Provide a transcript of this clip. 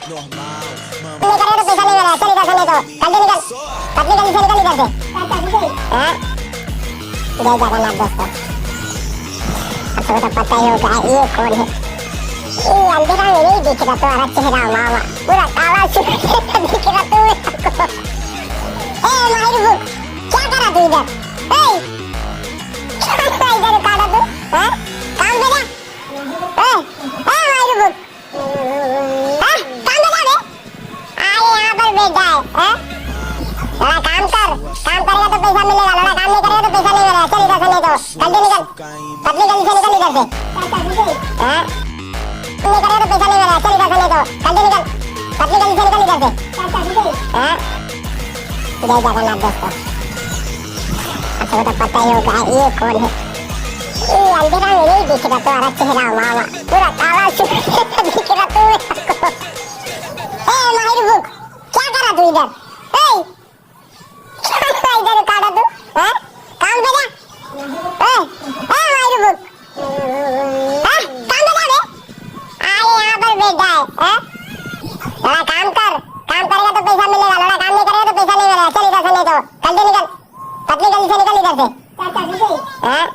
नहीं करेगा तो पैसा नहीं मिलेगा, चल इधर से, नहीं तो जल्दी निकल, पतली गली से निकल इधर से। हाँ जय जगन्नाथ दोस्तों, आपको तो पता ही होगा ये कौन है। ये अंधेरा में नहीं दिख रहा तुम्हारा चेहरा मामा, पूरा काला चेहरा दिख रहा तुम्हें। ए माहिर बुक, क्या करा तू इधर? ए इधर काटा तू? हाँ काम पे जा। ए माहिर बुक, हाँ काम पे जा बे। आए यहाँ पर बैठ जाए, हाँ थोड़ा काम कर, काम करेगा तो पैसा मिलेगा, थोड़ा काम नहीं करेगा तो पैसा नहीं मिलेगा, चल इधर से, नहीं तो जल्दी निकल, पतली गली से निकल इधर से। हाँ नहीं करेगा तो पैसा नहीं मिलेगा, चल इधर से, नहीं तो जल्दी निकल, पतली गली से निकल इधर से। हाँ जय जगन्नाथ दोस्तों, आपको तो पता ही होगा ये कौन है। ये अंधेरा में नहीं दिख रहा तुम्हारा चेहरा मामा, पूरा काला चेहरा दिख रहा तुम्हें। ए माहिर बुक, क्या करा तू इधर? ए इधर काटा तू? हाँ काम पे जा। माहिर बुक, हाँ काम पे जा बे। आए यहाँ पर बैठ जाए, हाँ थोड़ा काम कर, काम करेगा तो पैसा मिलेगा, थोड़ा काम नहीं करेगा तो पैसा नहीं मिलेगा, चल इधर से, नहीं तो जल्दी निकल, पतली गली से निकल इधर से। हाँ